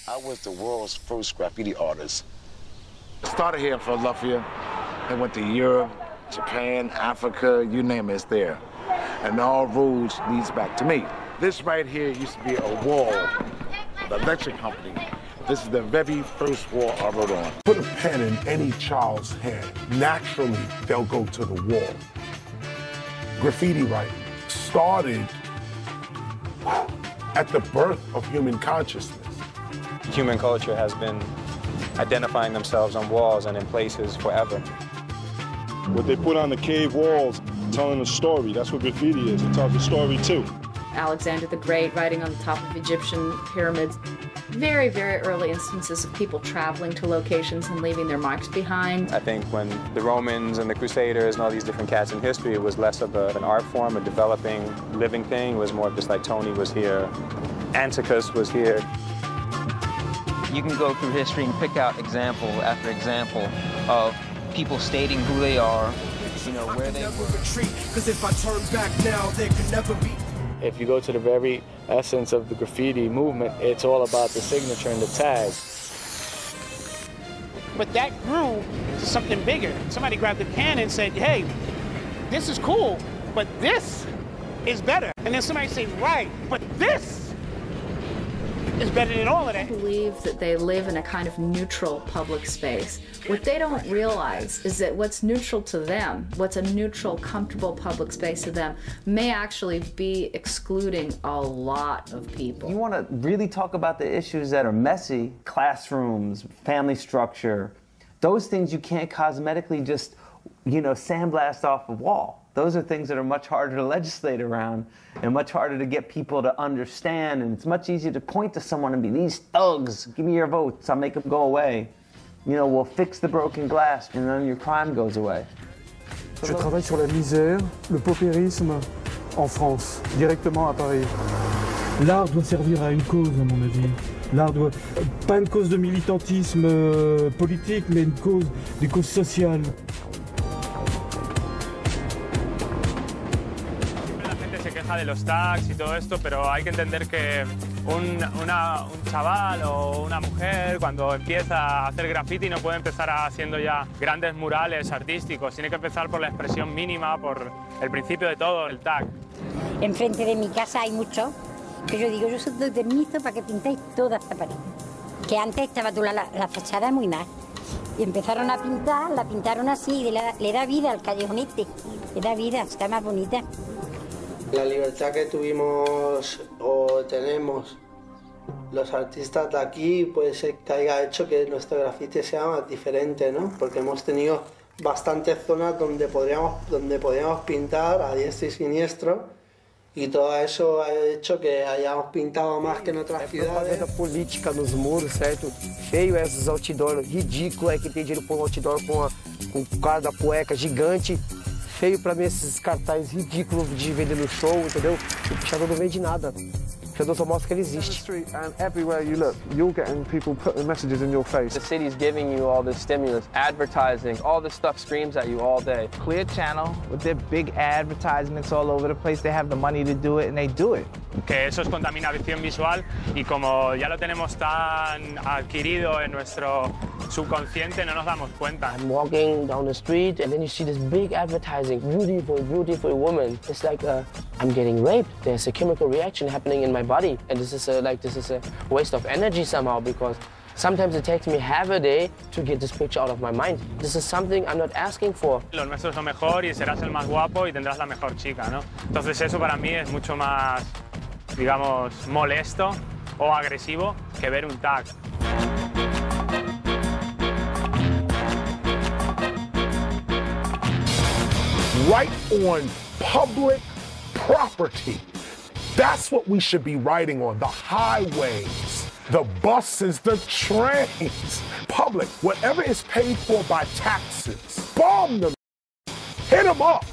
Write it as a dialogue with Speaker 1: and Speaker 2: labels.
Speaker 1: I was the world's first graffiti artist.
Speaker 2: I started here in Philadelphia and went to Europe, Japan, Africa, you name it, it's there. And all roads leads back to me. This right here used to be a wall, the electric company. This is the very first wall I wrote on.
Speaker 3: Put a pen in any child's hand. Naturally, they'll go to the wall. Graffiti writing started at the birth of human consciousness.
Speaker 4: Human culture has been identifying themselves on walls and in places forever.
Speaker 5: What they put on the cave walls, telling a story, that's what graffiti is. It tells a story too.
Speaker 6: Alexander the Great writing on the top of Egyptian pyramids. Very, very early instances of people traveling to locations and leaving their marks behind.
Speaker 4: I think when the Romans and the Crusaders and all these different cats in history, it was less of an art form, a developing, living thing. It was more just like Tony was here, Anticus was here.
Speaker 7: You can go through history and pick out example after example of people stating who they are, you know, where they were.
Speaker 8: Because if I turn back now, there could never be.
Speaker 9: If you go to the very essence of the graffiti movement, it's all about the signature and the tag.
Speaker 10: But that grew to something bigger. Somebody grabbed the pen and said, hey, this is cool, but this is better. And then somebody said, right, but this is better than all of that.
Speaker 6: I believe that they live in a kind of neutral public space. What they don't realize is that what's neutral to them, what's a neutral, comfortable public space to them, may actually be excluding a lot of people.
Speaker 11: You want to really talk about the issues that are messy, classrooms, family structure, those things you can't cosmetically just, you know, sandblast off a wall. Those are things that are much harder to legislate around and much harder to get people to understand. And it's much easier to point to someone and be, these thugs, give me your votes, I'll make them go away. You know, we'll fix the broken glass and then your crime goes away.
Speaker 12: Je travaille sur la misère, le paupérisme en France, directement à Paris. L'art doit servir à une cause, à mon avis. L'art doit, pas une cause de militantisme politique, mais une cause, des causes sociales.
Speaker 13: De los tags y todo esto, pero hay que entender que un chaval o una mujer cuando empieza a hacer graffiti no puede empezar haciendo ya grandes murales artísticos, tiene que empezar por la expresión mínima, por el principio de todo, el tag.
Speaker 14: Enfrente de mi casa hay mucho que yo digo, yo os doy permiso para que pintéis toda esta pared, que antes estaba toda la fachada muy mal. Y empezaron a pintar, la pintaron así, y le da vida al callejón este, le da vida, está más bonita.
Speaker 15: La libertad que tuvimos o tenemos los artistas de aquí puede ser que haya hecho que nuestro grafiti sea más diferente, ¿no? Porque hemos tenido bastantes zonas donde podíamos pintar a diestro y siniestro y todo eso ha hecho que hayamos pintado más que en otras ciudades.
Speaker 16: A política nos muros, certo? Feio esses outdoor, ridículo é que tem dinheiro por um outdoor com o cara da cueca gigante. Feio pra mim esses cartazes ridículos de vender no show, entendeu? O pichador não vende nada. O pichador só mostra que ele existe.
Speaker 12: And everywhere you look, you're getting people putting messages in your face.
Speaker 7: The city's giving you all this stimulus, advertising, all this stuff screams at you all day.
Speaker 17: Clear Channel, with their big advertisements all over the place, they have the money to do it and they do it.
Speaker 13: Que eso es contaminación visual y como ya lo tenemos tan adquirido en nuestro subconsciente no nos damos cuenta.
Speaker 16: I'm walking down the street and then you see this big advertising, beautiful, beautiful woman. It's like I'm getting raped. There's a chemical reaction happening in my body, and this is a waste of energy somehow because sometimes it takes me half a day to get this picture out of my mind. This is something I'm not asking for.
Speaker 13: Lo nuestro es lo mejor y serás el más guapo y tendrás la mejor chica, ¿no? Entonces eso para mí es mucho más, digamos, molesto o agresivo que ver un tag.
Speaker 3: Right on public property. That's what we should be writing on. The highways, the buses, the trains. Public, whatever is paid for by taxes. Bomb them. Hit them up.